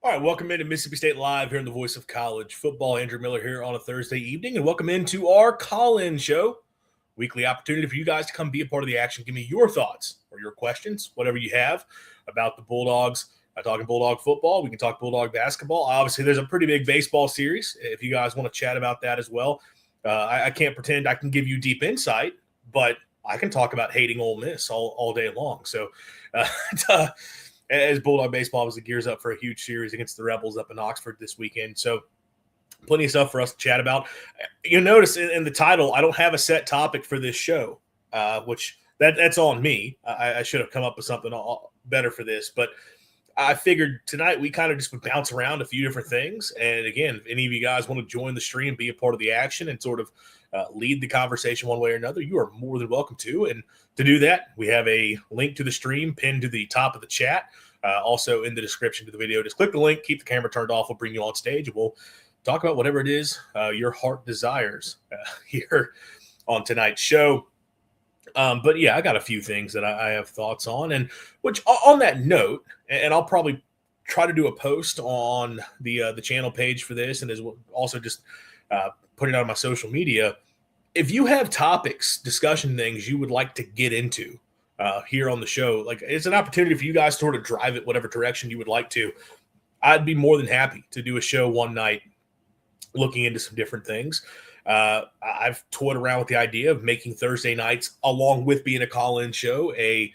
All right, welcome into Mississippi State Live here in the Voice of College Football. Andrew Miller here on a Thursday evening, and welcome into our call-in show. Weekly opportunity for you guys to come be a part of the action. Give me your thoughts or your questions, whatever you have about the Bulldogs. Talking Bulldog football, we can talk Bulldog basketball. Obviously, there's a pretty big baseball series if you guys want to chat about that as well. I can't pretend I can give you deep insight, but I can talk about hating Ole Miss all day long. So, as Bulldog baseball obviously gears up for a huge series against the Rebels up in Oxford this weekend. So plenty of stuff for us to chat about. You'll notice in the title, I don't have a set topic for this show, which that's on me. I should have come up with something better for this. But I figured tonight we kind of just would bounce around a few different things. And again, if any of you guys want to join the stream, be a part of the action and sort of lead the conversation one way or another, you are more than welcome to. And to do that, we have a link to the stream pinned to the top of the chat, also in the description to the video. Just click the link, keep the camera turned off. We'll bring you on stage, and we'll talk about whatever it is your heart desires here on tonight's show. But yeah, I got a few things that I have thoughts on, and which on that note, and I'll probably try to do a post on the channel page for this, and as well also just put it out on my social media. If you have topics, discussion things you would like to get into here on the show, like it's an opportunity for you guys to sort of drive it whatever direction you would like to. I'd be more than happy to do a show one night looking into some different things. I've toyed around with the idea of making Thursday nights, along with being a call-in show, a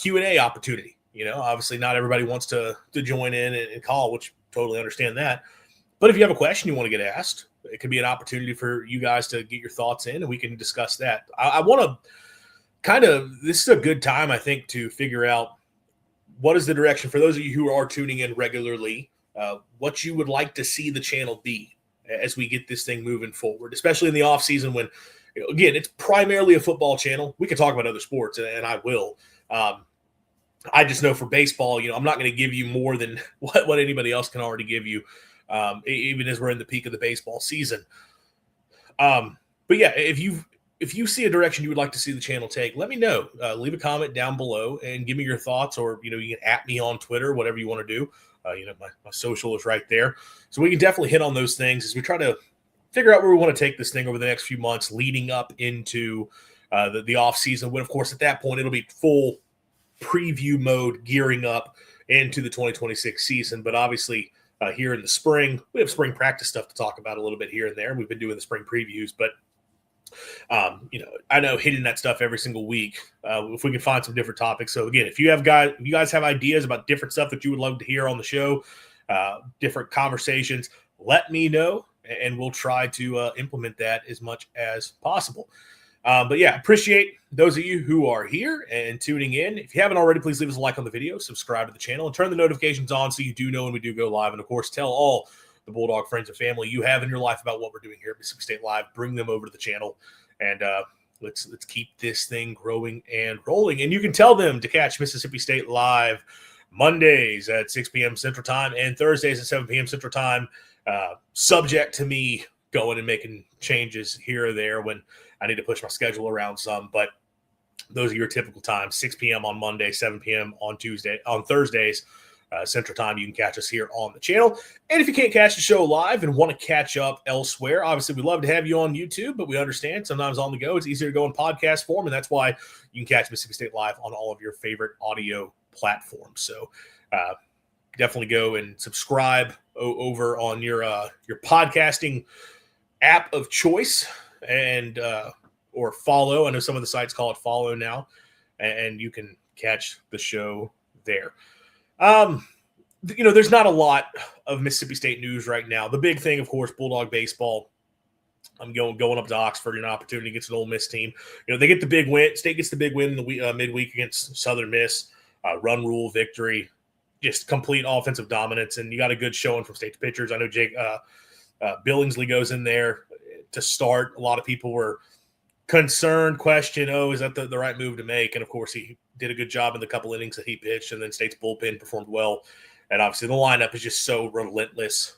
Q&A opportunity. You know, obviously not everybody wants to join in and call, which totally understand that. But if you have a question you want to get asked, it could be an opportunity for you guys to get your thoughts in, and we can discuss that. I want to this is a good time, I think, to figure out what is the direction for those of you who are tuning in regularly, what you would like to see the channel be as we get this thing moving forward, especially in the off season when, again, it's primarily a football channel. We can talk about other sports, and I will. I just know for baseball, I'm not going to give you more than what anybody else can already give you, even as we're in the peak of the baseball season. But yeah, if you see a direction you would like to see the channel take, let me know. Leave a comment down below and give me your thoughts, or you can @ me on Twitter, whatever you want to do. My social is right there. So we can definitely hit on those things as we try to figure out where we want to take this thing over the next few months leading up into the off season, when, of course, at that point, it'll be full preview mode gearing up into the 2026 season. But obviously here in the spring, we have spring practice stuff to talk about a little bit here and there. We've been doing the spring previews, but I know hitting that stuff every single week, if we can find some different topics. So again, if you guys have ideas about different stuff that you would love to hear on the show, different conversations, let me know, and we'll try to implement that as much as possible. But yeah, appreciate those of you who are here and tuning in. If you haven't already, please leave us a like on the video, subscribe to the channel, and turn the notifications on so you do know when we do go live. And of course, tell all the Bulldog friends and family you have in your life about what we're doing here at Mississippi State Live. Bring them over to the channel, and let's keep this thing growing and rolling. And you can tell them to catch Mississippi State Live Mondays at 6 p.m. Central Time and Thursdays at 7 p.m. Central Time, subject to me going and making changes here or there when I need to push my schedule around some. But those are your typical times: 6 p.m. on Monday, 7 p.m. on Thursdays. Central Time. You can catch us here on the channel. And if you can't catch the show live and want to catch up elsewhere, obviously we'd love to have you on YouTube, but we understand sometimes on the go it's easier to go in podcast form, and that's why you can catch Mississippi State Live on all of your favorite audio platforms. So definitely go and subscribe over on your podcasting app of choice, and or follow. I know some of the sites call it follow now, and you can catch the show there. There's not a lot of Mississippi State news right now. The big thing, of course, Bulldog baseball. I'm going up to Oxford, an opportunity against an Ole Miss team. They get the big win. State gets the big win in the midweek against Southern Miss. Run rule victory. just complete offensive dominance, and you got a good showing from State's pitchers. I know Jake Billingsley goes in there to start. A lot of people were concerned, question, is that the right move to make? And, of course, he did a good job in the couple innings that he pitched, and then State's bullpen performed well. And, obviously, the lineup is just so relentless.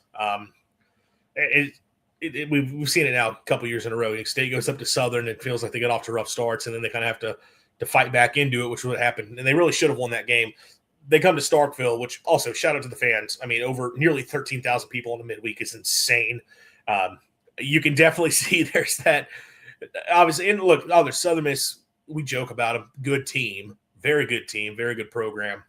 We've seen it now a couple years in a row. State goes up to Southern, it feels like they get off to rough starts, and then they kind of have to fight back into it, which would happen. And they really should have won that game. They come to Starkville, which also shout out to the fans. I mean, over nearly 13,000 people in the midweek is insane. You can definitely see there's that. Obviously, and look, there's Southern Miss. We joke about them. Good team, very good program.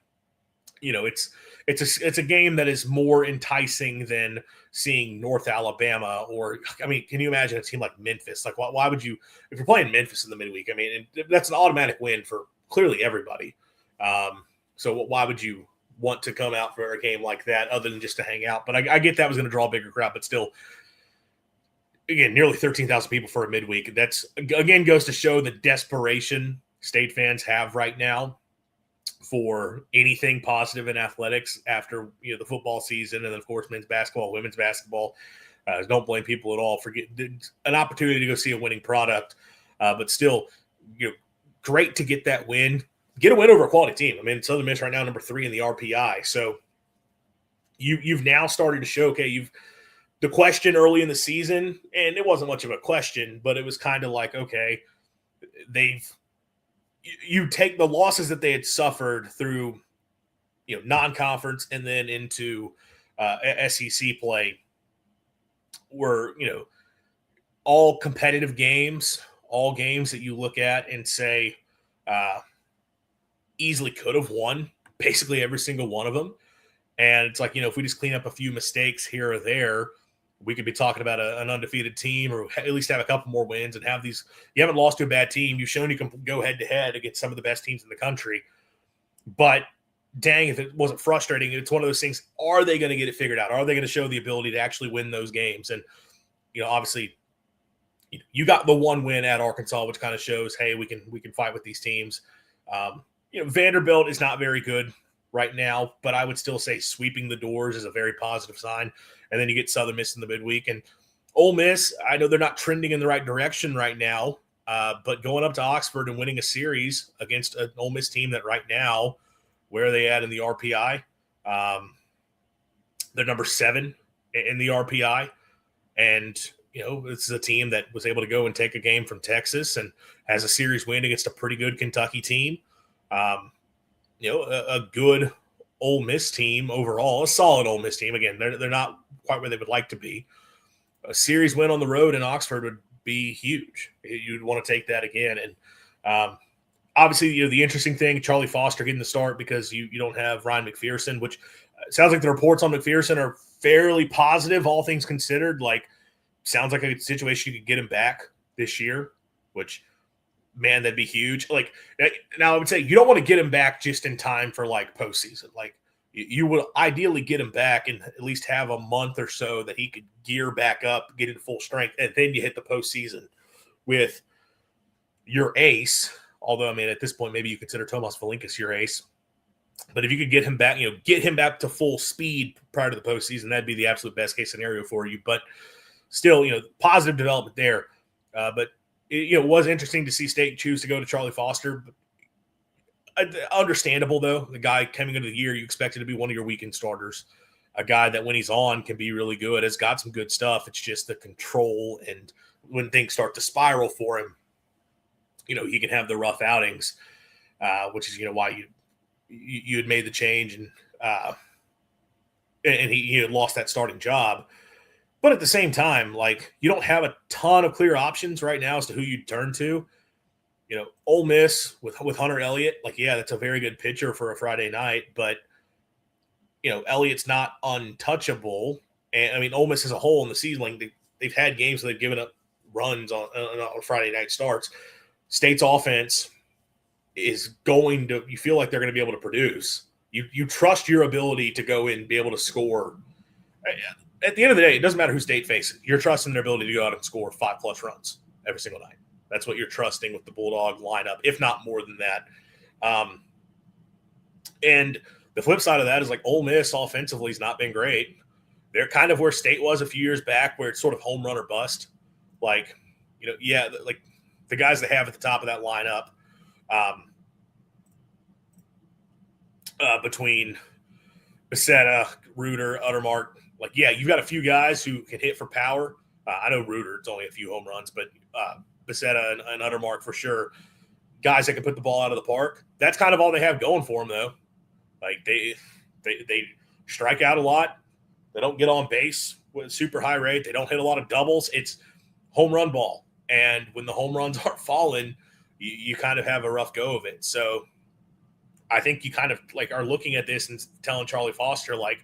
It's a game that is more enticing than seeing North Alabama or, I mean, can you imagine a team like Memphis? Like, why would you, if you're playing Memphis in the midweek? I mean, that's an automatic win for clearly everybody. So why would you want to come out for a game like that other than just to hang out? But I get that was going to draw a bigger crowd, but still, again, nearly 13,000 people for a midweek. That's, again, goes to show the desperation State fans have right now for anything positive in athletics after the football season, and then, of course, men's basketball, women's basketball. Don't blame people at all for getting an opportunity to go see a winning product, but still, great to get that win. Get a win over a quality team. I mean, Southern Miss right now number 3 in the RPI. So you've now started to show, the question early in the season, and it wasn't much of a question, but it was kind of like, okay, you take the losses that they had suffered through, non-conference and then into SEC play were, all competitive games, all games that you look at and say easily could have won basically every single one of them. And it's like, if we just clean up a few mistakes here or there, we could be talking about an undefeated team or at least have a couple more wins and have these. You haven't lost to a bad team. You've shown you can go head-to-head against some of the best teams in the country. But, dang, if it wasn't frustrating, it's one of those things, are they going to get it figured out? Are they going to show the ability to actually win those games? And, obviously, you got the one win at Arkansas, which kind of shows, hey, we can fight with these teams. Vanderbilt is not very good right now, but I would still say sweeping the doors is a very positive sign. And then you get Southern Miss in the midweek. And Ole Miss, I know they're not trending in the right direction right now, but going up to Oxford and winning a series against an Ole Miss team that right now, where are they at in the RPI? They're number 7 in the RPI. And, this is a team that was able to go and take a game from Texas and has a series win against a pretty good Kentucky team. A good Ole Miss team overall, a solid Ole Miss team. Again, they're not quite where they would like to be. A series win on the road in Oxford would be huge. You'd want to take that again. And obviously, the interesting thing, Charlie Foster getting the start because you don't have Ryan McPherson, which sounds like the reports on McPherson are fairly positive, all things considered. Like, sounds like a situation you could get him back this year, which – man, that'd be huge. Like, now I would say you don't want to get him back just in time for postseason. Like, you would ideally get him back and at least have a month or so that he could gear back up, get into full strength, and then you hit the postseason with your ace. Although, I mean, at this point, maybe you consider Tomas Valinkas your ace. But if you could get him back, get him back to full speed prior to the postseason, that'd be the absolute best case scenario for you. But still, positive development there. But it was interesting to see State choose to go to Charlie Foster. Understandable, though. The guy coming into the year, you expected to be one of your weekend starters. A guy that when he's on can be really good, has got some good stuff. It's just the control, and when things start to spiral for him, he can have the rough outings, which is, why you had made the change and he had lost that starting job. But at the same time, you don't have a ton of clear options right now as to who you turn to. Ole Miss with Hunter Elliott, that's a very good pitcher for a Friday night. But, Elliott's not untouchable. And, I mean, Ole Miss as a whole in the season, they've had games where they've given up runs on Friday night starts. State's offense is going to – you feel like they're going to be able to produce. You trust your ability to go in and be able to score – at the end of the day, it doesn't matter who State faces. You're trusting their ability to go out and score 5+ runs every single night. That's what you're trusting with the Bulldog lineup, if not more than that. And The flip side of that is like Ole Miss offensively has not been great. They're kind of where State was a few years back, where it's sort of home run or bust. Like, like the guys they have at the top of that lineup, between Becerra, Reuter, Uttermark, like, yeah, you've got a few guys who can hit for power. I know Reuter, it's only a few home runs, but Becerra and Uttermark for sure, guys that can put the ball out of the park. That's kind of all they have going for them, though. Like, they strike out a lot. They don't get on base with a super high rate. They don't hit a lot of doubles. It's home run ball. And when the home runs aren't falling, you kind of have a rough go of it. So I think you kind of like are looking at this and telling Charlie Foster, like,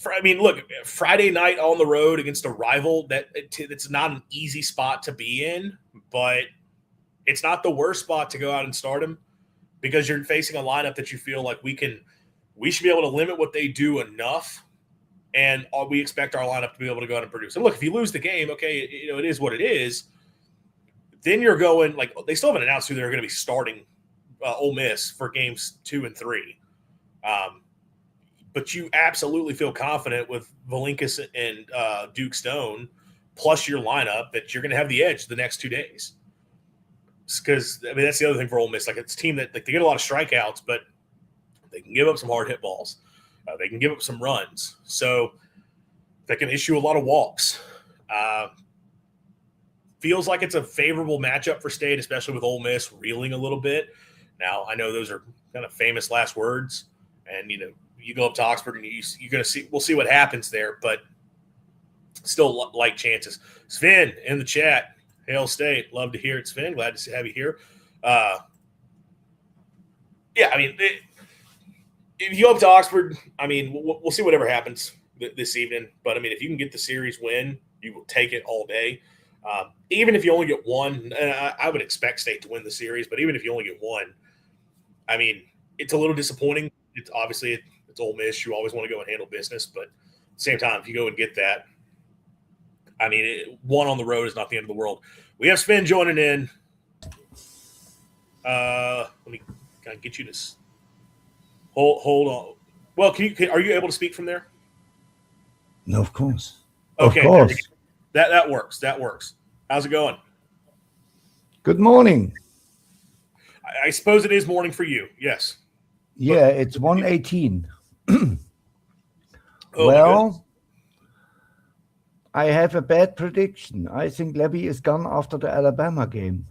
look, Friday night on the road against a rival, it's not an easy spot to be in, but it's not the worst spot to go out and start him, because you're facing a lineup that you feel like we should be able to limit what they do enough, and we expect our lineup to be able to go out and produce. And look, if you lose the game, okay, it is what it is. Then you're going, like, they still haven't announced who they're going to be starting Ole Miss for games 2 and 3. But you absolutely feel confident with Valinkas and Duke Stone plus your lineup that you're going to have the edge the next 2 days. Because, that's the other thing for Ole Miss. Like, it's a team that, like, they get a lot of strikeouts, but they can give up some hard hit balls. They can give up some runs. So they can issue a lot of walks. Feels like it's a favorable matchup for State, especially with Ole Miss reeling a little bit. Now, I know those are kind of famous last words, and, you go up to Oxford and you're going to see – we'll see what happens there, but still light chances. Sven in the chat, Hail State. Love to hear it, Sven. Glad to have you here. If you go up to Oxford, we'll see whatever happens this evening. But, if you can get the series win, you will take it all day. Even if you only get one, I would expect State to win the series, but even if you only get one, it's a little disappointing. It's obviously it's Ole Miss. You always want to go and handle business, but at the same time, if you go and get that, one on the road is not the end of the world. We have Sven joining in. Let me kind of get you this. Hold on. Well, are you able to speak from there? No, of course. Okay, of course. That works. That works. How's it going? Good morning. I suppose it is morning for you. Yes. Yeah, it's 1:18. Well, I have a bad prediction. I think Levy is gone after the Alabama game.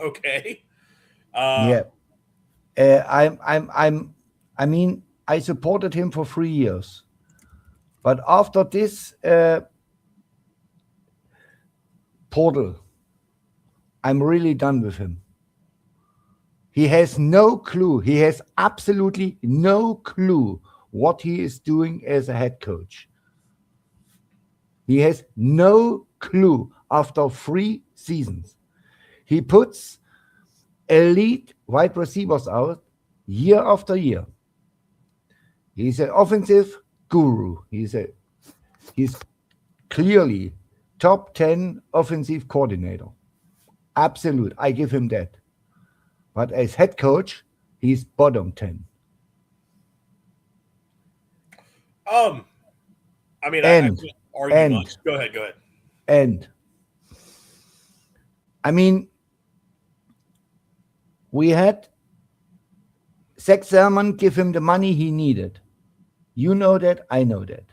Okay. I supported him for 3 years, but after this portal, I'm really done with him. He has no clue. He has absolutely no clue what he is doing as a head coach. He has no clue after 3 seasons. He puts elite wide receivers out year after year. He's an offensive guru. He's clearly top 10 offensive coordinator. Absolute. I give him that. But as head coach, he's bottom 10. I can't argue much. Go ahead. And we had Zach Sermon give him the money he needed. You know that, I know that.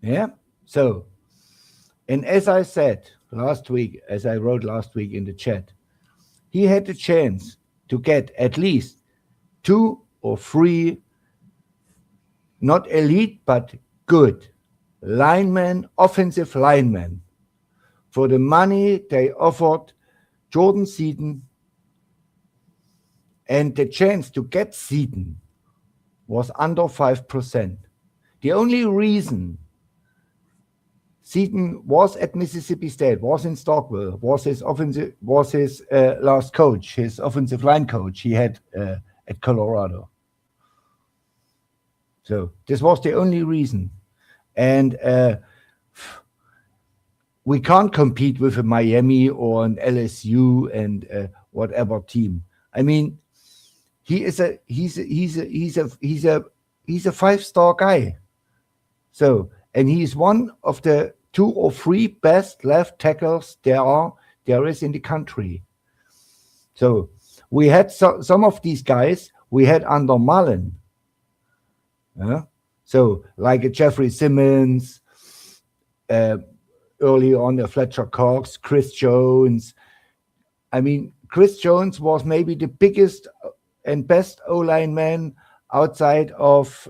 Yeah? So, and as I said last week, as I wrote last week in the chat, he had the chance to get at least 2 or 3, not elite, but good linemen, offensive linemen, for the money they offered Jordan Seaton. And the chance to get Seaton was under 5%. The only reason Seaton was at Mississippi State, was in Starkville, was his last coach, his offensive line coach he had at Colorado. So this was the only reason. And we can't compete with a Miami or an LSU and whatever team. he's a 5-star guy. So, and he's one of the 2 or 3 best left tackles there is in the country. So we had some of these guys we had under Mullen. So like a Jeffrey Simmons, early on Fletcher Cox, Chris Jones. I mean, Chris Jones was maybe the biggest and best O-line man outside of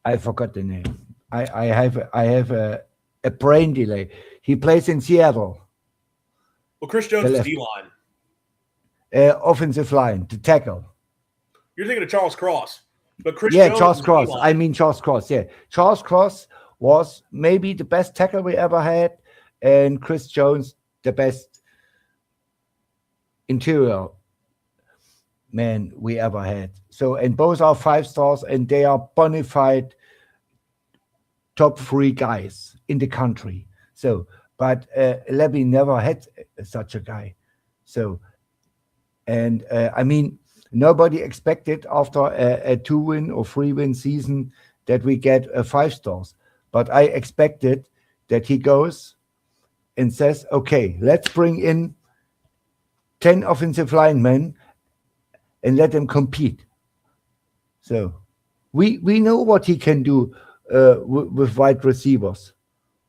I forgot the name. I have a brain delay. He plays in Seattle. Well, Chris Jones is D-line. Offensive line, the tackle. You're thinking of Charles Cross. But Chris Jones Charles Cross. D-line. I mean Charles Cross, yeah. Charles Cross was maybe the best tackle we ever had, and Chris Jones, the best interior man we ever had. So, and both are 5 stars, and they are bona fide top 3 guys in the country. So, but Levy never had such a guy. So, and I mean, nobody expected after a 2-win or 3-win season that we get 5 stars. But I expected that he goes and says, okay, let's bring in 10 offensive linemen and let them compete. So we know what he can do with wide receivers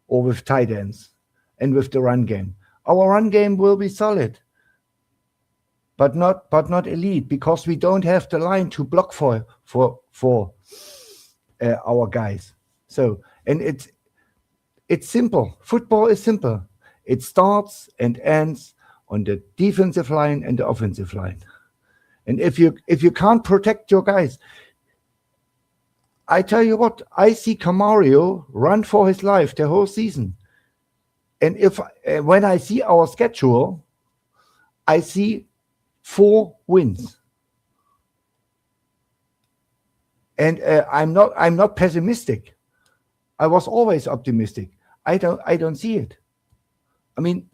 or with tight ends and with the run game. Our run game will be solid, but not elite, because we don't have the line to block for our guys. So, and it's simple. Football is simple. It starts and ends on the defensive line and the offensive line. And if you can't protect your guys, I tell you what, I see Camario run for his life the whole season. And when I see our schedule, I see 4 wins. And I'm not pessimistic. I was always optimistic. I don't see it. I mean,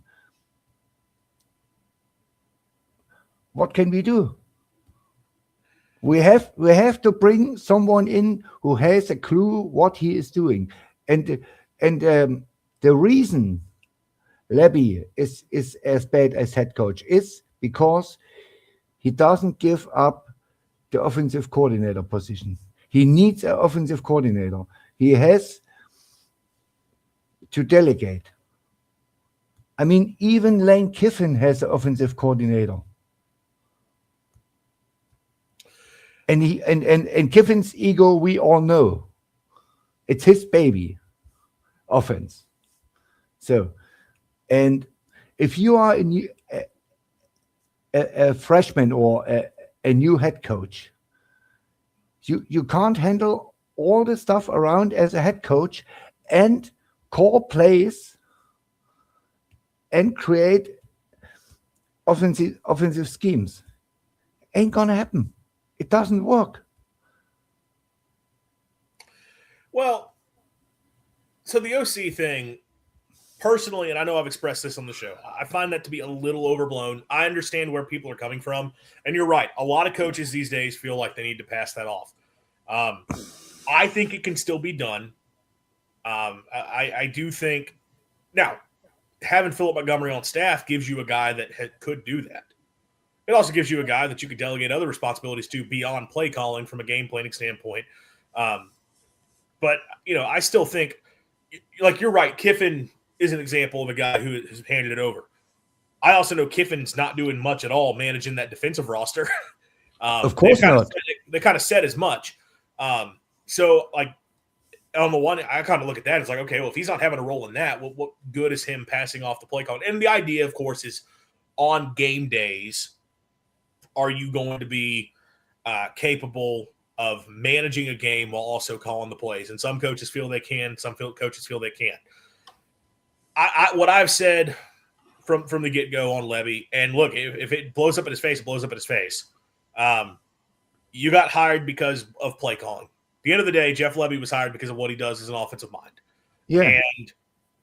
what can we do? We have to bring someone in who has a clue what he is doing, and the reason Levy is as bad as head coach is because he doesn't give up the offensive coordinator position. He needs an offensive coordinator. He has to delegate. I mean, even Lane Kiffin has an offensive coordinator. And Kiffin's ego, we all know. It's his baby, offense. So, and if you are a freshman or a new head coach, you can't handle all the stuff around as a head coach and call plays and create offensive schemes. Ain't gonna happen. It doesn't work. Well, so the OC thing, personally, and I know I've expressed this on the show, I find that to be a little overblown. I understand where people are coming from, and you're right. A lot of coaches these days feel like they need to pass that off. I think it can still be done. I do think – now, having Philip Montgomery on staff gives you a guy that could do that. It also gives you a guy that you could delegate other responsibilities to beyond play calling from a game planning standpoint. But, I still think, like you're right, Kiffin is an example of a guy who has handed it over. I also know Kiffin's not doing much at all managing that defensive roster. Of course not. They kind of said as much. So, like, on the one, I kind of look at that. It's like, okay, well, if he's not having a role in that, what good is him passing off the play calling? And the idea, of course, is on game days, are you going to be capable of managing a game while also calling the plays? And some coaches feel they can. Some coaches feel they can't. What I've said from the get-go on Levy, and look, if it blows up in his face, it blows up in his face. You got hired because of play calling. At the end of the day, Jeff Levy was hired because of what he does as an offensive mind. Yeah. And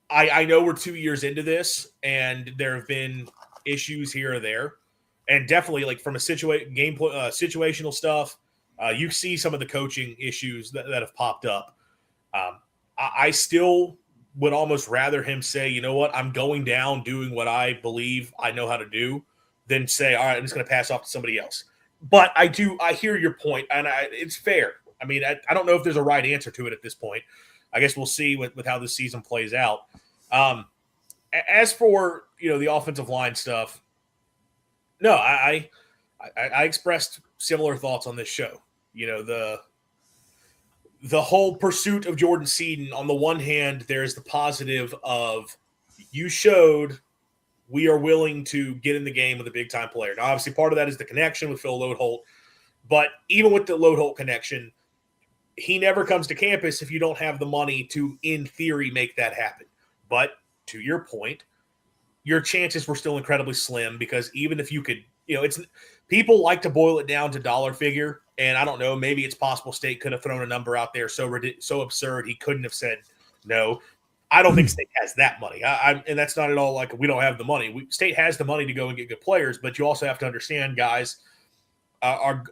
I know we're 2 years into this, and there have been issues here or there. And definitely, like from a situational stuff, you see some of the coaching issues that have popped up. I still would almost rather him say, you know what, I'm going down doing what I believe I know how to do, than say, all right, I'm just going to pass off to somebody else. But I hear your point, and it's fair. I mean, I don't know if there's a right answer to it at this point. I guess we'll see with how this season plays out. As for, the offensive line stuff, no, I expressed similar thoughts on this show. The whole pursuit of Jordan Seaton, on the one hand, there's the positive of you showed we are willing to get in the game with a big-time player. Now, obviously, part of that is the connection with Phil Lodeholt, but even with the Lodeholt connection, he never comes to campus if you don't have the money to, in theory, make that happen. But to your point, your chances were still incredibly slim, because even if you could, it's people like to boil it down to dollar figure. And I don't know, maybe it's possible State could have thrown a number out there so absurd he couldn't have said no. I don't think State has that money. And that's not at all like we don't have the money. State has the money to go and get good players, but you also have to understand guys are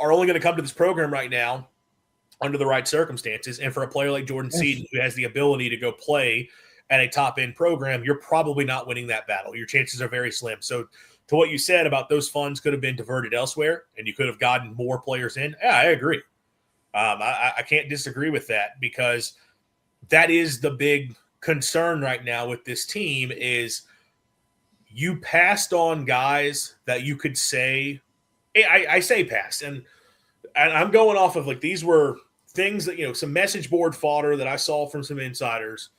only going to come to this program right now under the right circumstances. And for a player like Jordan Seaton, who has the ability to go play at a top-end program, you're probably not winning that battle. Your chances are very slim. So to what you said about those funds could have been diverted elsewhere and you could have gotten more players in, yeah, I agree. I can't disagree with that, because that is the big concern right now with this team is you passed on guys that you could say – I say passed, and I'm going off of like these were things that, some message board fodder that I saw from some insiders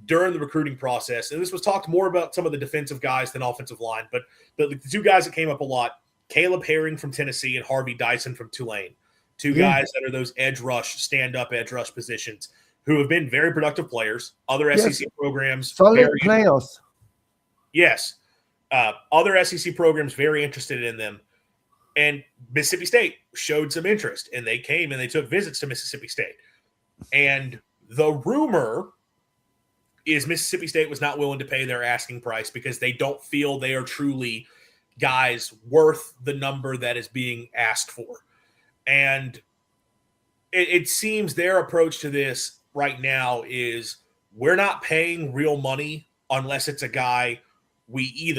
during the recruiting process. And this was talked more about some of the defensive guys than offensive line, but the two guys that came up a lot, Caleb Herring from Tennessee and Harvey Dyson from Tulane, two guys that are those stand-up edge rush positions who have been very productive players, other SEC programs. Solid players. Yes. Other SEC programs very interested in them. And Mississippi State showed some interest, and they came and they took visits to Mississippi State. And the rumor is Mississippi State was not willing to pay their asking price because they don't feel they are truly guys worth the number that is being asked for. And it seems their approach to this right now is we're not paying real money unless it's a guy we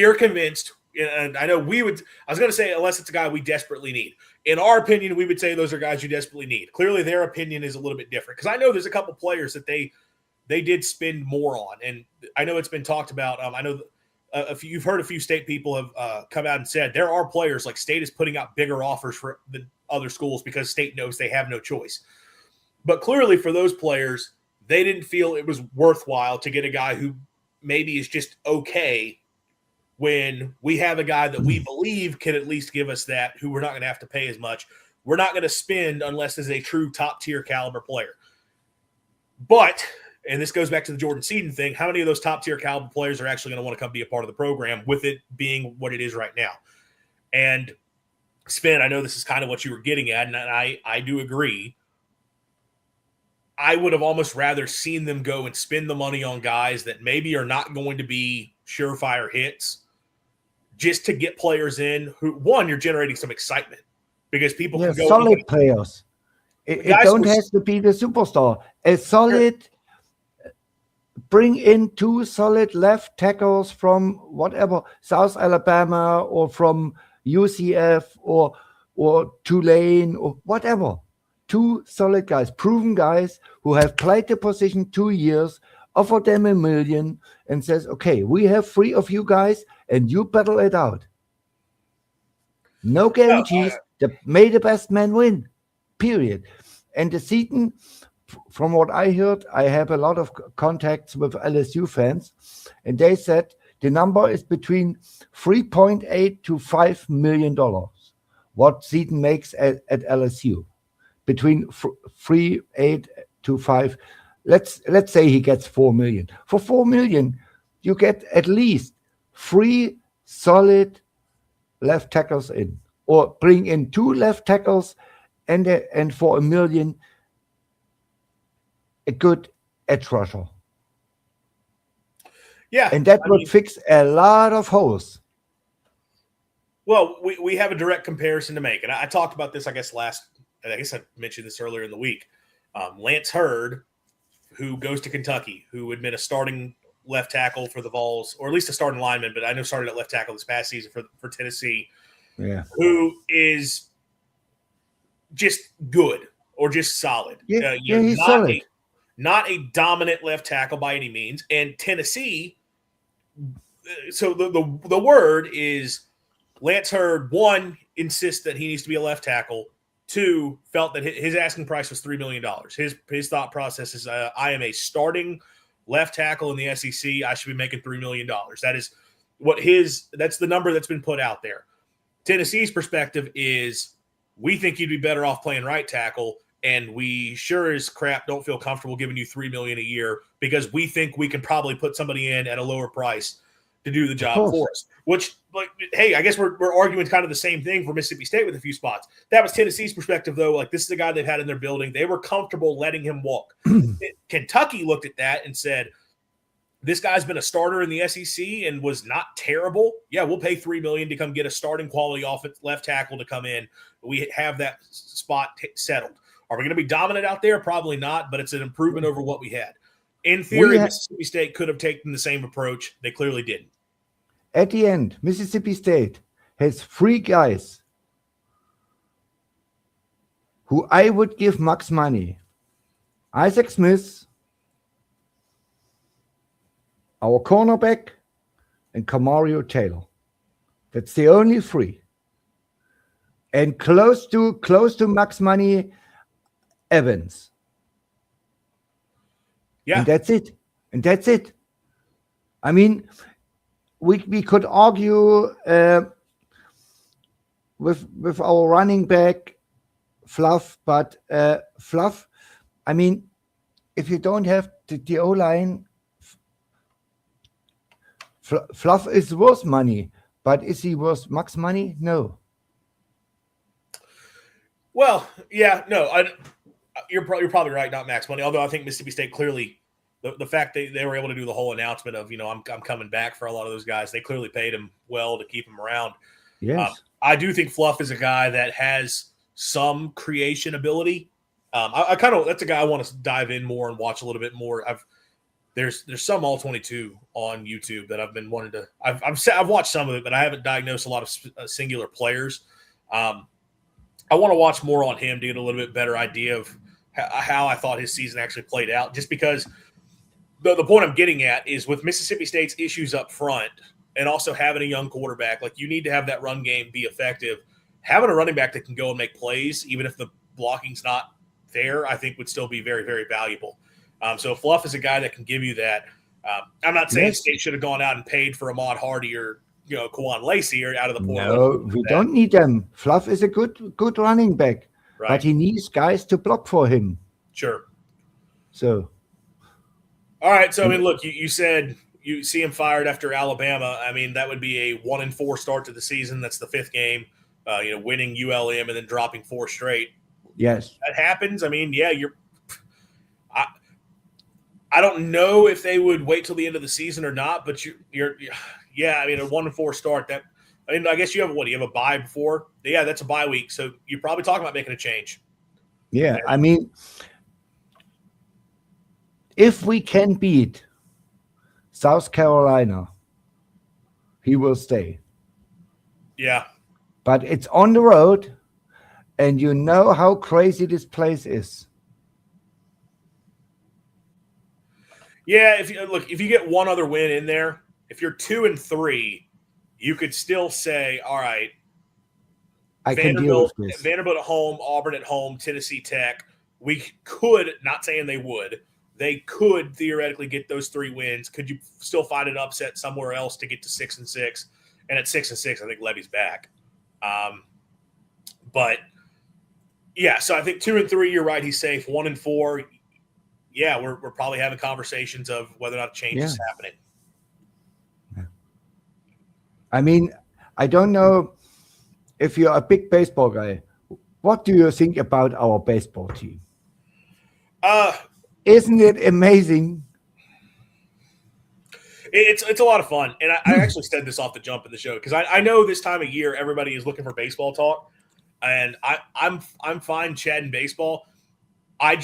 are convinced, and I know I was going to say unless it's a guy we desperately need. In our opinion, we would say those are guys you desperately need. Clearly their opinion is a little bit different, because I know there's a couple players that they did spend more on. And I know it's been talked about. I know you've heard a few State people have come out and said there are players like State is putting out bigger offers for the other schools because State knows they have no choice. But clearly for those players, they didn't feel it was worthwhile to get a guy who maybe is just okay when we have a guy that we believe can at least give us that, who we're not going to have to pay as much. We're not going to spend unless it's a true top-tier caliber player. But – and this goes back to the Jordan Seaton thing, how many of those top-tier caliber players are actually going to want to come be a part of the program with it being what it is right now? And, Sven, I know this is kind of what you were getting at, and I do agree. I would have almost rather seen them go and spend the money on guys that maybe are not going to be surefire hits just to get players in who, one, you're generating some excitement because people can go. Solid players. It don't have to be the superstar. A solid – bring in two solid left tackles from whatever, South Alabama or from UCF or Tulane or whatever. Two solid guys, proven guys who have played the position 2 years, offer them $1 million and says, okay, we have 3 of you guys and you battle it out. No guarantees. May the best man win, period. And the Seaton, from what I heard, I have a lot of contacts with LSU fans, and they said the number is between $3.8 to $5 million, what Seaton makes at LSU. Between 3.8 to 5. Let's say he gets $4 million. For $4 million, you get at least 3 solid left tackles in, or bring in 2 left tackles, and for $1 million, a good edge rusher. Yeah, and that would fix a lot of holes. Well, we have a direct comparison to make, and I talked about this. I guess I mentioned this earlier in the week. Lance Hurd, who goes to Kentucky, who had been a starting left tackle for the Vols, or at least a starting lineman, but I know started at left tackle this past season for Tennessee. Yeah. Who is just good or just solid. He's solid. Not a dominant left tackle by any means. And Tennessee, so the word is Lance Hurd, one, insists that he needs to be a left tackle. Two, felt that his asking price was $3 million. His thought process is, I am a starting left tackle in the SEC. I should be making $3 million. That is that's the number that's been put out there. Tennessee's perspective is, we think you'd be better off playing right tackle, and we sure as crap don't feel comfortable giving you $3 million a year because we think we can probably put somebody in at a lower price to do the job for us. Which, like, hey, I guess we're arguing kind of the same thing for Mississippi State with a few spots. That was Tennessee's perspective, though. Like, this is the guy they've had in their building. They were comfortable letting him walk. Kentucky looked at that and said, this guy's been a starter in the SEC and was not terrible. Yeah, we'll pay $3 million to come get a starting quality left tackle to come in. We have that spot settled. Are we going to be dominant out there? Probably not, but it's an improvement over what we had. In theory, Mississippi State could have taken the same approach. They clearly didn't. At the end, Mississippi State has 3 guys who I would give max money. Isaac Smith, our cornerback, and Camario Taylor. That's the only 3. And close to max money, Evans. Yeah. And that's it. I mean, we could argue with our running back Fluff, but Fluff, I mean, if you don't have the O-line, Fluff is worth money, but is he worth max money? No. Well, yeah, no, you're probably right, not max money. Although I think Mississippi State clearly, the fact they were able to do the whole announcement of, I'm coming back for a lot of those guys, they clearly paid him well to keep him around. Yes. I do think Fluff is a guy that has some creation ability. That's a guy I want to dive in more and watch a little bit more. There's some all 22 on YouTube that I've been wanting to. I've watched some of it, but I haven't diagnosed a lot of singular players. I want to watch more on him to get a little bit better idea of how I thought his season actually played out. Just because the point I'm getting at is with Mississippi State's issues up front and also having a young quarterback, like, you need to have that run game be effective. Having a running back that can go and make plays, even if the blocking's not there, I think would still be very, very valuable. So Fluff is a guy that can give you that. I'm not saying State should have gone out and paid for Ahmad Hardy or Kwan Lacey or out of the portal. No, we don't need them. Fluff is a good running back, right, but he needs guys to block for him. Sure. So. All right. So, I mean, look, you said you see him fired after Alabama. I mean, that would be a 1-4 start to the season. That's the 5th game, winning ULM and then dropping 4 straight. Yes. That happens. I mean, yeah, I don't know if they would wait till the end of the season or not, but you're I mean, a 1-4 start. I guess you have you have a bye before? Yeah, that's a bye week. So you're probably talking about making a change. Yeah, I mean, if we can beat South Carolina, he will stay. Yeah. But it's on the road, and you know how crazy this place is. Yeah, if you get one other win in there, if you're 2-3, you could still say, all right, I can deal with this. Vanderbilt at home, Auburn at home, Tennessee Tech. We could, not saying they could theoretically get those 3 wins. Could you still find an upset somewhere else to get to 6-6? And at 6-6, I think Levy's back. But yeah, so I think 2-3, you're right. He's safe. 1-4. Yeah, we're probably having conversations of whether or not change is happening. Yeah. I mean, I don't know if you're a big baseball guy. What do you think about our baseball team? Uh, Isn't it amazing? It's a lot of fun, and I actually said this off the jump in the show because I know this time of year everybody is looking for baseball talk, and I'm fine chatting baseball. I'll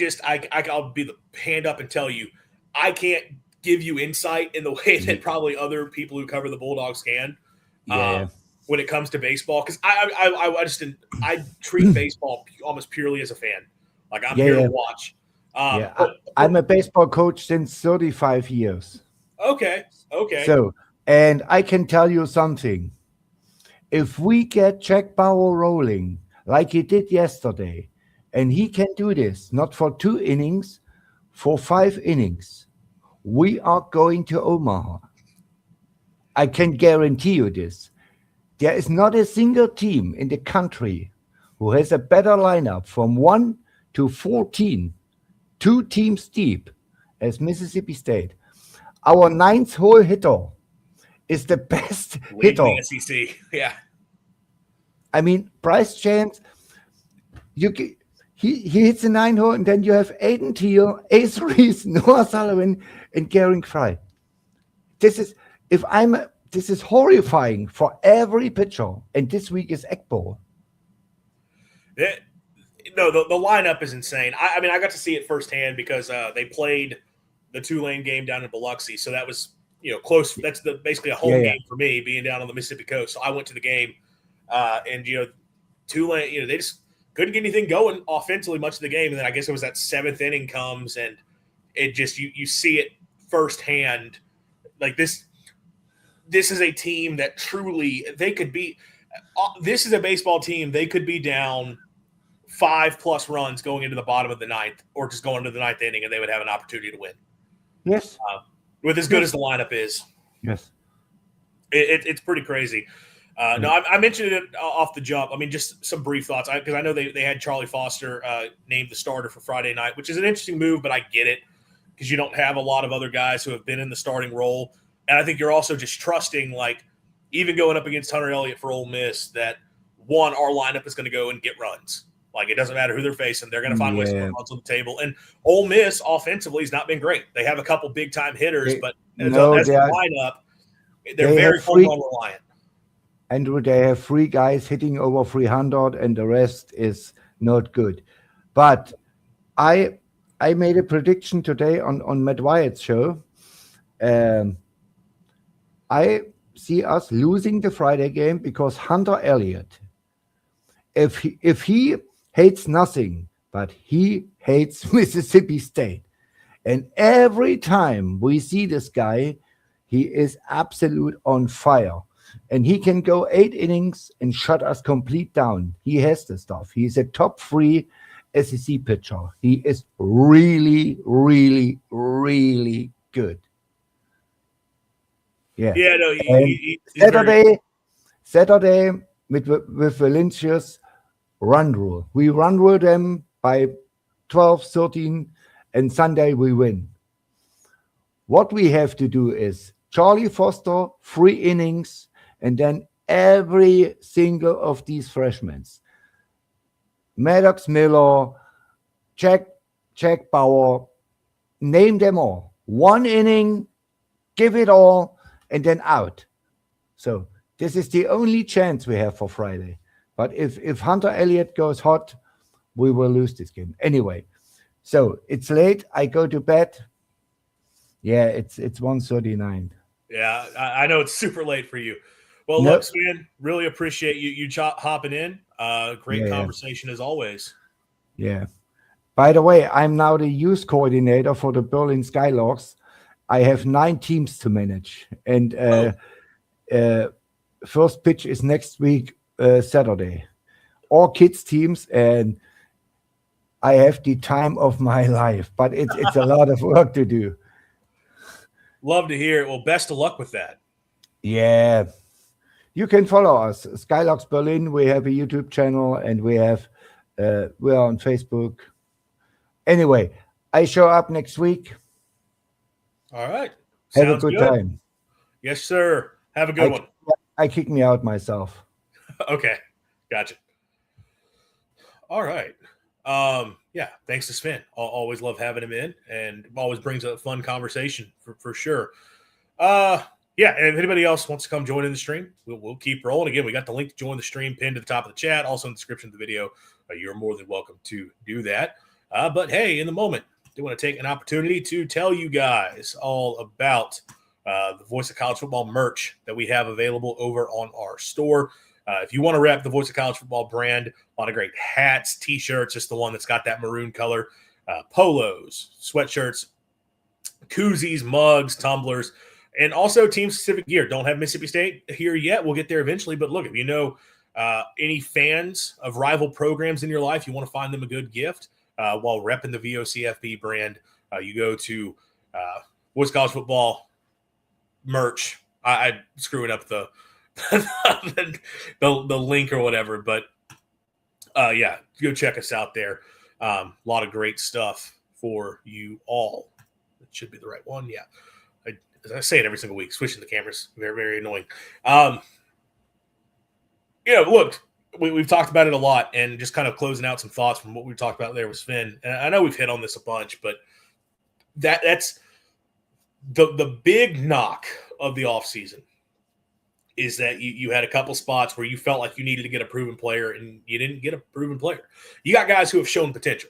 be the hand up and tell you I can't give you insight in the way that probably other people who cover the Bulldogs can. Yeah. When it comes to baseball, because I treat baseball almost purely as a fan. Like I'm here to watch. I'm a baseball coach since 35 years. Okay. So, and I can tell you something. If we get Jack Bauer rolling like he did yesterday, and he can do this not for 2 innings, for 5 innings, we are going to Omaha. I can guarantee you this. There is not a single team in the country who has a better lineup from 1 to 14, 2 teams deep, as Mississippi State. Our 9th hole hitter is the best hitter. The SEC. Yeah. I mean, Bryce Chance, he hits a 9 hole, and then you have Aiden Teal, Ace Reese, Noah Sullivan, and Garen Fry. This is horrifying for every pitcher, and this week is Egg Bowl. No, the lineup is insane. I mean, I got to see it firsthand because they played the Tulane game down in Biloxi, so that was close. That's basically a home game for me, being down on the Mississippi coast. So I went to the game, and Tulane, they just couldn't get anything going offensively much of the game, and then I guess it was that 7th inning comes, and it just you see it firsthand. Like this is a team that truly they could be. This is a baseball team they could be down 5+ runs going into the bottom of the 9th, or just going into the 9th inning, and they would have an opportunity to win. Yes, with as good as the lineup is. Yes, it's pretty crazy. No, I mentioned it off the jump. I mean, just some brief thoughts, because I know they had Charlie Foster named the starter for Friday night, which is an interesting move, but I get it because you don't have a lot of other guys who have been in the starting role. And I think you're also just trusting, like, even going up against Hunter Elliott for Ole Miss, that, one, our lineup is going to go and get runs. Like, it doesn't matter who they're facing. They're going to find ways to put runs on the table. And Ole Miss offensively has not been great. They have a couple big-time hitters, but as a lineup, they're very home run reliant. Andrew, they have 3 guys hitting over 300, and the rest is not good. But I made a prediction today on Matt Wyatt's show. I see us losing the Friday game because Hunter Elliott, if he hates nothing, but he hates Mississippi State. And every time we see this guy, he is absolute on fire. And he can go 8 innings and shut us complete down. He has the stuff. He's a top 3 SEC pitcher. He is really, really, really good. Yeah. Yeah, no, Saturday with Valencia's run rule. We run rule them by 12, 13, and Sunday we win. What we have to do is Charlie Foster, 3 innings, and then every single of these freshmen, Maddox Miller, Jack Bauer, name them all. 1 inning, give it all, and then out. So this is the only chance we have for Friday. But if Hunter Elliott goes hot, we will lose this game. Anyway, so it's late. I go to bed. Yeah, it's 1:39. Yeah, I know it's super late for you. Well, look, Sven, really appreciate you hopping in. Great conversation as always. Yeah. By the way, I'm now the youth coordinator for the Berlin Skylarks. I have 9 teams to manage, and first pitch is next week, Saturday. All kids teams, and I have the time of my life, but it's a lot of work to do. Love to hear it. Well, best of luck with that. Yeah. You can follow us, Skylarks Berlin. We have a YouTube channel, and we're on Facebook. Anyway, I show up next week. All right. Have a good time. Yes, sir. Have a good one. I kick me out myself. Okay. Gotcha. All right. Yeah. Thanks to Sven. Always love having him in, and always brings a fun conversation for sure. Yeah, and if anybody else wants to come join in the stream, we'll keep rolling. Again, we got the link to join the stream pinned to the top of the chat, also in the description of the video. You're more than welcome to do that. But hey, in the moment, I do want to take an opportunity to tell you guys all about the Voice of College Football merch that we have available over on our store. If you want to rep the Voice of College Football brand, a lot of great hats, T-shirts, just the one that's got that maroon color, polos, sweatshirts, koozies, mugs, tumblers, and also team-specific gear. Don't have Mississippi State here yet. We'll get there eventually. But look, if you know any fans of rival programs in your life, you want to find them a good gift while repping the VOCFB brand, you go to Voice College Football merch. I screwing up the the link or whatever. But, yeah, go check us out there. A lot of great stuff for you all. It should be the right one. Yeah. I say it every single week, switching the cameras. Very, very annoying. Look, we've talked about it a lot, and just kind of closing out some thoughts from what we talked about there with Sven. And I know we've hit on this a bunch, but that's the big knock of the offseason is that you had a couple spots where you felt like you needed to get a proven player, and you didn't get a proven player. You got guys who have shown potential.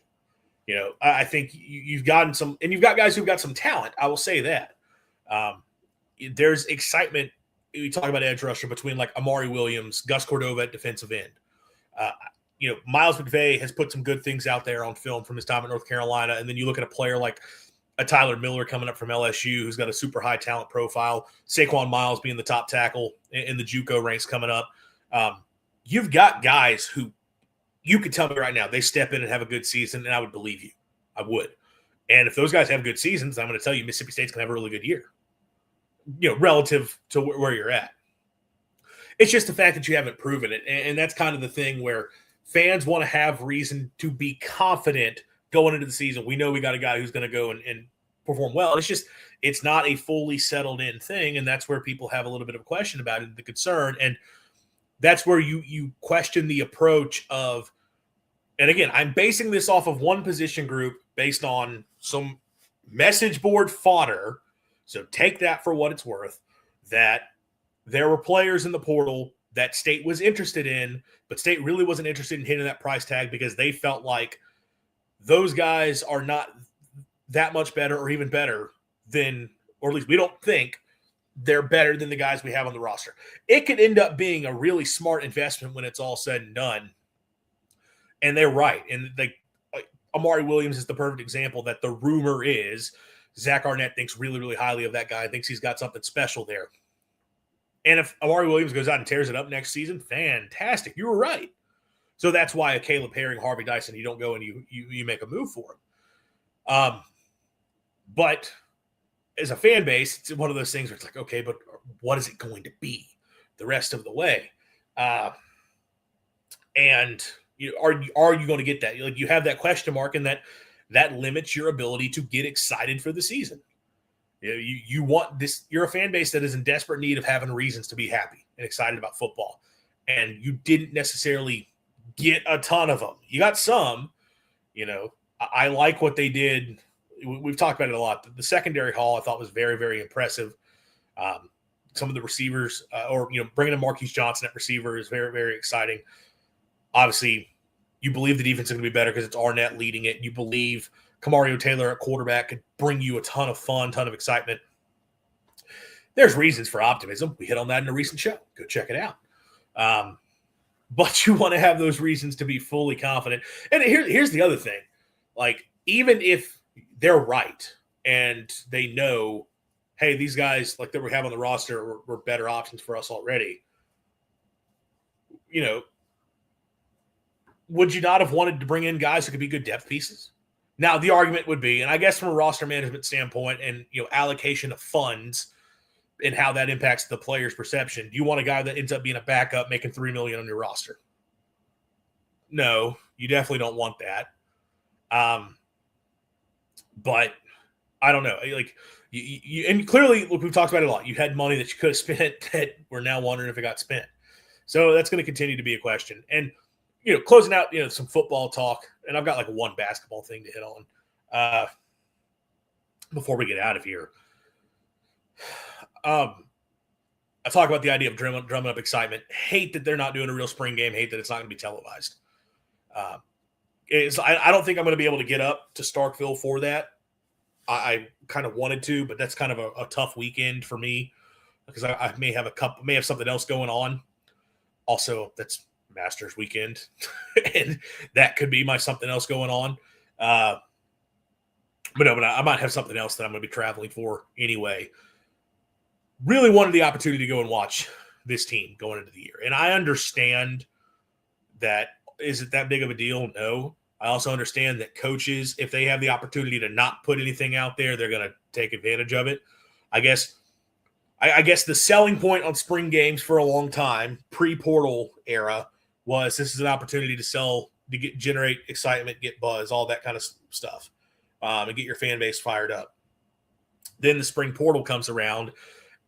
I think you've gotten some, and you've got guys who've got some talent. I will say that. There's excitement. We talk about edge rusher between like Amari Williams, Gus Cordova at defensive end. Miles McVay has put some good things out there on film from his time at North Carolina. And then you look at a player like a Tyler Miller coming up from LSU, who's got a super high talent profile. Saquon Miles being the top tackle in the JUCO ranks coming up. You've got guys who you could tell me right now, they step in and have a good season, and I would believe you. I would. And if those guys have good seasons, I'm going to tell you Mississippi State's going to have a really good year, relative to where you're at. It's just the fact that you haven't proven it. And that's kind of the thing where fans want to have reason to be confident going into the season. We know we got a guy who's going to go and perform well. It's not a fully settled in thing. And that's where people have a little bit of a question about it, the concern. And that's where you question the approach of, and again, I'm basing this off of one position group based on some message board fodder. So take that for what it's worth, that there were players in the portal that State was interested in, but State really wasn't interested in hitting that price tag because they felt like those guys are not that much better or even better than, or at least we don't think they're better than the guys we have on the roster. It could end up being a really smart investment when it's all said and done. And they're right. And Amari Williams is the perfect example that the rumor is Zach Arnett thinks really, really highly of that guy, thinks he's got something special there. And if Amari Williams goes out and tears it up next season, fantastic. You were right. So that's why a Caleb Herring, Harvey Dyson, you don't go and you make a move for him. But as a fan base, it's one of those things where it's like, okay, but what is it going to be the rest of the way? And are you going to get that? You have that question mark, and that limits your ability to get excited for the season. You want this. You're a fan base that is in desperate need of having reasons to be happy and excited about football, and you didn't necessarily get a ton of them. You got some. I like what they did. We've talked about it a lot. The secondary haul I thought was very, very impressive. Some of the receivers, bringing in Marquise Johnson at receiver is very, very exciting. Obviously, you believe the defense is going to be better because it's Arnett leading it. You believe Kamario Taylor at quarterback could bring you a ton of fun, ton of excitement. There's reasons for optimism. We hit on that in a recent show. Go check it out. But you want to have those reasons to be fully confident. And here's the other thing. Even if they're right and they know, hey, these guys that we have on the roster were better options for us already, would you not have wanted to bring in guys who could be good depth pieces? Now, the argument would be, and I guess from a roster management standpoint and allocation of funds and how that impacts the player's perception, do you want a guy that ends up being a backup making $3 million on your roster? No, you definitely don't want that. But I don't know. And clearly, look, we've talked about it a lot. You had money that you could have spent that we're now wondering if it got spent. So that's going to continue to be a question. And closing out, some football talk, and I've got one basketball thing to hit on before we get out of here. I talk about the idea of drumming up excitement. Hate that they're not doing a real spring game. Hate that it's not going to be televised. I don't think I'm going to be able to get up to Starkville for that. I kind of wanted to, but that's kind of a tough weekend for me because I may have something else going on. Also, that's Masters weekend, and that could be my something else going on. But I might have something else that I'm going to be traveling for anyway. Really wanted the opportunity to go and watch this team going into the year. And I understand that. Is it that big of a deal? No. I also understand that coaches, if they have the opportunity to not put anything out there, they're going to take advantage of it. I guess the selling point on spring games for a long time, pre-portal era, was this is an opportunity to generate excitement, get buzz, all that kind of stuff, and get your fan base fired up. Then the spring portal comes around,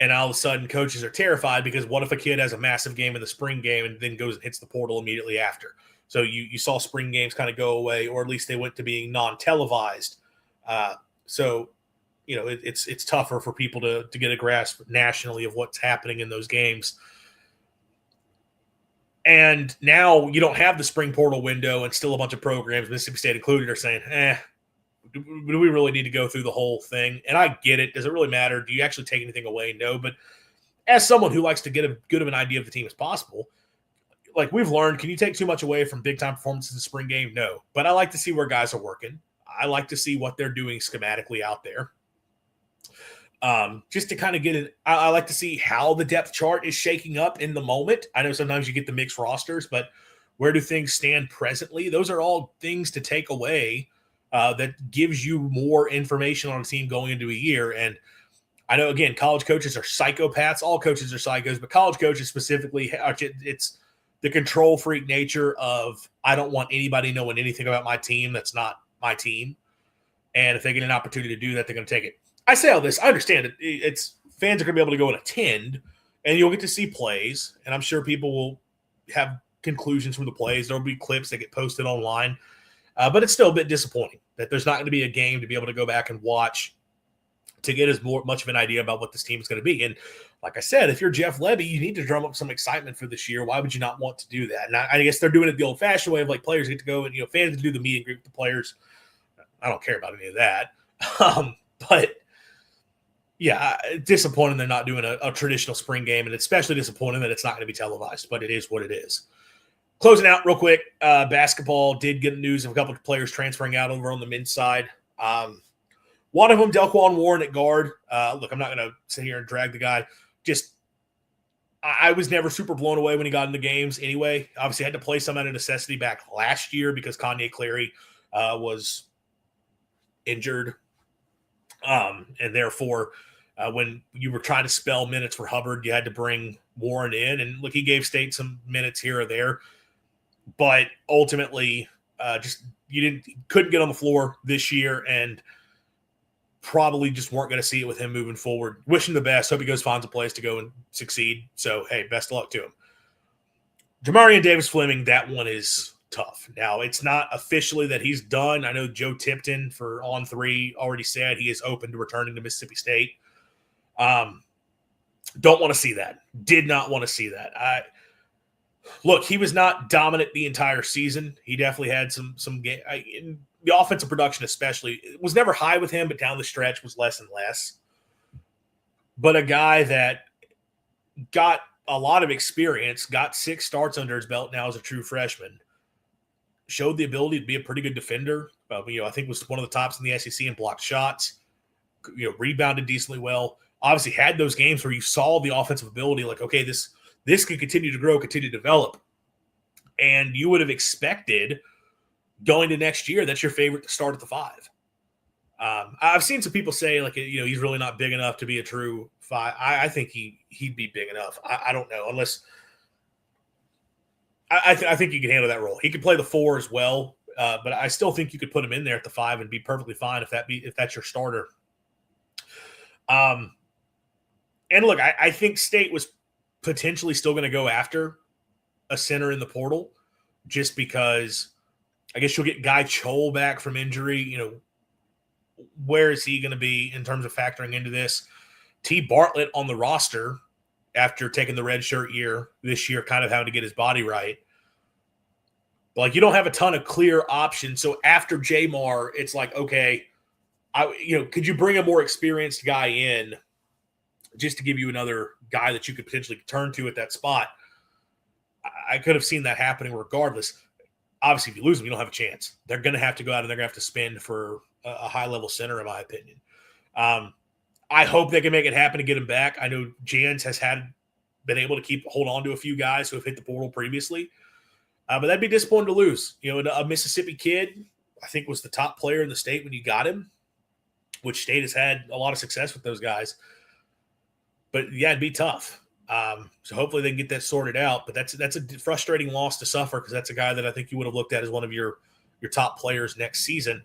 and all of a sudden coaches are terrified because what if a kid has a massive game in the spring game and then goes and hits the portal immediately after? So you saw spring games kind of go away, or at least they went to being non-televised. So it's tougher for people to get a grasp nationally of what's happening in those games. And now you don't have the spring portal window, and still a bunch of programs, Mississippi State included, are saying, do we really need to go through the whole thing? And I get it. Does it really matter? Do you actually take anything away? No. But as someone who likes to get as good of an idea of the team as possible, like we've learned, can you take too much away from big-time performances in the spring game? No. But I like to see where guys are working. I like to see what they're doing schematically out there. Just to kind of get it, I like to see how the depth chart is shaking up in the moment. I know sometimes you get the mixed rosters, but where do things stand presently? Those are all things to take away that gives you more information on a team going into a year. And I know, again, college coaches are psychopaths. All coaches are psychos, but college coaches specifically, it's the control freak nature of I don't want anybody knowing anything about my team that's not my team. And if they get an opportunity to do that, they're going to take it. I say all this. I understand it. It's fans are going to be able to go and attend, and you'll get to see plays. And I'm sure people will have conclusions from the plays. There will be clips that get posted online. But it's still a bit disappointing that there's not going to be a game to be able to go back and watch to get as much of an idea about what this team is going to be. And like I said, if you're Jeff Levy, you need to drum up some excitement for this year. Why would you not want to do that? And I guess they're doing it the old-fashioned way of like players get to go and fans to do the meet and greet with the players. I don't care about any of that. But yeah, disappointing they're not doing a traditional spring game, and especially disappointing that it's not going to be televised. But it is what it is. Closing out real quick, basketball did get news of a couple of players transferring out over on the men's side. One of them, Delquan Warren at guard. Look, I'm not going to sit here and drag the guy. I was never super blown away when he got into games anyway. Obviously, had to play some out of necessity back last year because Kanye Clary was injured. And therefore, when you were trying to spell minutes for Hubbard, you had to bring Warren in. And look, he gave State some minutes here or there. But ultimately, couldn't get on the floor this year, and probably just weren't going to see it with him moving forward. Wish him the best. Hope he finds a place to go and succeed. So, hey, best of luck to him. Jamarian Davis-Fleming, that one is tough. Now, it's not officially that he's done. I know Joe Tipton for On 3 already said he is open to returning to Mississippi State. Don't want to see that. Did not want to see that. Look, he was not dominant the entire season. He definitely had some game. The offensive production especially, it was never high with him, but down the stretch was less and less. But a guy that got a lot of experience, got 6 starts under his belt now as a true freshman, showed the ability to be a pretty good defender. I think was one of the tops in the SEC in blocked shots. Rebounded decently well. Obviously had those games where you saw the offensive ability, like, okay, this could continue to grow, continue to develop. And you would have expected going to next year, that's your favorite to start at the 5. I've seen some people say, like, he's really not big enough to be a true 5. I think he'd be big enough. I don't know, unless I think he can handle that role. He could play the 4 as well, but I still think you could put him in there at the 5 and be perfectly fine if that's your starter. And look, I think State was potentially still going to go after a center in the portal, just because I guess you'll get Guy Chol back from injury. Where is he going to be in terms of factoring into this? T. Bartlett on the roster after taking the red shirt year this year, kind of having to get his body right. But like, you don't have a ton of clear options. So after Jamar, it's like, okay, could you bring a more experienced guy in just to give you another guy that you could potentially turn to at that spot? I could have seen that happening regardless. Obviously, if you lose them, you don't have a chance. They're going to have to go out and they're going to have to spend for a high-level center, in my opinion. I hope they can make it happen to get him back. I know Jans has been able to hold on to a few guys who have hit the portal previously. But that'd be disappointing to lose. A Mississippi kid, I think, was the top player in the state when you got him, which state has had a lot of success with those guys. But, yeah, it'd be tough. So hopefully they can get that sorted out. But that's a frustrating loss to suffer because that's a guy that I think you would have looked at as one of your top players next season.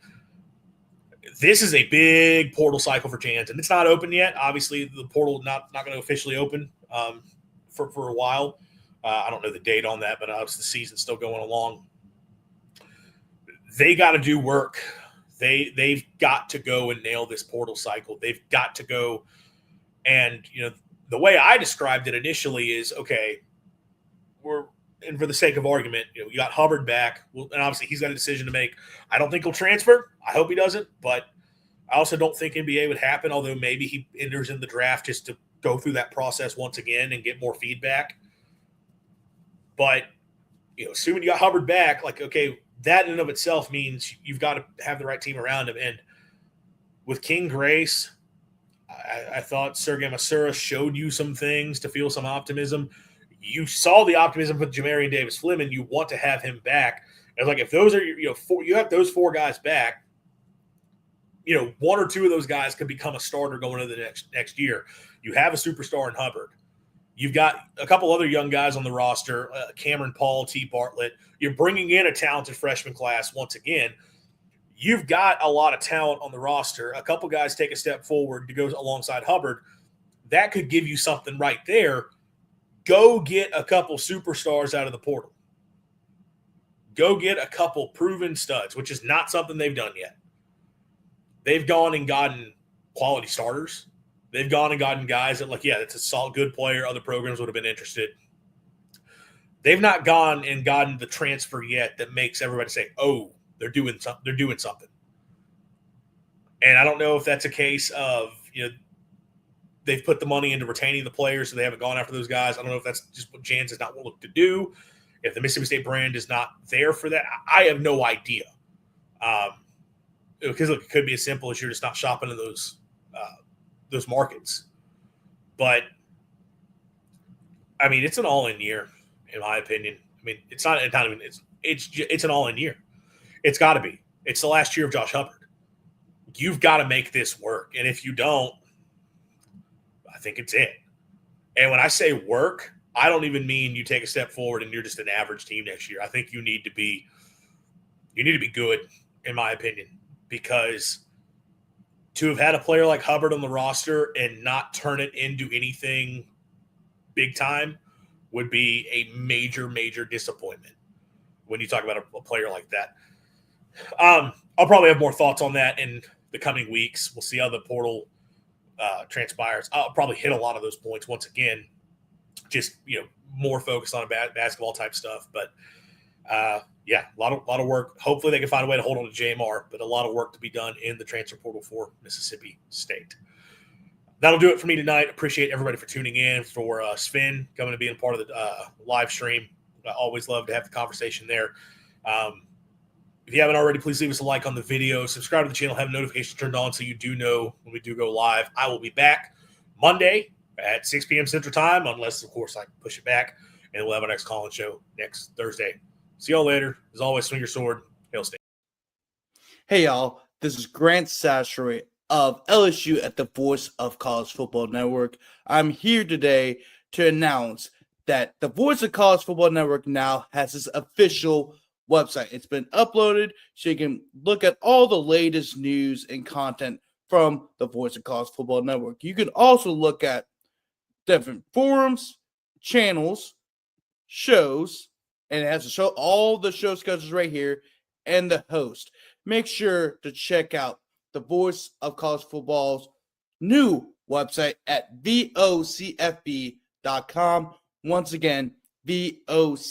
This is a big portal cycle for Jans, and it's not open yet. Obviously, the portal not going to officially open for a while. I don't know the date on that, but obviously the season's still going along. They got to do work. They've got to go and nail this portal cycle. They've got to go and, the way I described it initially is, okay, and for the sake of argument, you got Hubbard back, and obviously he's got a decision to make. I don't think he'll transfer. I hope he doesn't, but I also don't think NBA would happen, although maybe he enters in the draft just to go through that process once again and get more feedback. But, assuming you got Hubbard back, like, okay, that in and of itself means you've got to have the right team around him. And with King Grace, I thought Sergey Masura showed you some things to feel some optimism. You saw the optimism with Jamarian Davis-Fleming. You want to have him back. And like, if those are, you have those four guys back, one or two of those guys could become a starter going into the next year. You have a superstar in Hubbard. You've got a couple other young guys on the roster, Cameron Paul, T. Bartlett. You're bringing in a talented freshman class once again. You've got a lot of talent on the roster. A couple guys take a step forward to go alongside Hubbard. That could give you something right there. Go get a couple superstars out of the portal. Go get a couple proven studs, which is not something they've done yet. They've gone and gotten quality starters. They've gone and gotten guys that, it's a solid, good player. Other programs would have been interested. They've not gone and gotten the transfer yet that makes everybody say, oh, they're doing something. And I don't know if that's a case of, they've put the money into retaining the players, so they haven't gone after those guys. I don't know if that's just what Jans is not looking to do. If the Mississippi State brand is not there for that, I have no idea. Because it could be as simple as you're just not shopping in those markets. But I mean, it's an all-in year, in my opinion. I mean, it's an all-in year. It's got to be. It's the last year of Josh Hubbard. You've got to make this work. And if you don't, I think it's it. And when I say work, I don't even mean you take a step forward and you're just an average team next year. I think you need to be good, in my opinion, because to have had a player like Hubbard on the roster and not turn it into anything big time would be a major, major disappointment when you talk about a player like that. I'll probably have more thoughts on that in the coming weeks. We'll see how the portal transpires. I'll probably hit a lot of those points once again, just more focused on basketball type stuff. But a lot of work. Hopefully they can find a way to hold on to Jamar, but a lot of work to be done in the transfer portal for Mississippi State. That'll do it for me tonight. Appreciate everybody for tuning in. For Sven coming to being a part of the live stream. I always love to have the conversation there. If you haven't already, please leave us a like on the video. Subscribe to the channel. Have notifications turned on so you do know when we do go live. I will be back Monday at 6 p.m. Central Time, unless, of course, I push it back. And we'll have our next call-in show next Thursday. See y'all later. As always, swing your sword. Hail State. Hey, y'all. This is Grant Sassery of LSU at the Voice of College Football Network. I'm here today to announce that the Voice of College Football Network now has its official website. It's been uploaded so you can look at all the latest news and content from the Voice of College Football Network. You can also look at different forums, channels, shows, and it has to show all the show schedules right here and the host. Make sure to check out the Voice of College Football's new website at vocfb.com. Once again, vocfb.com.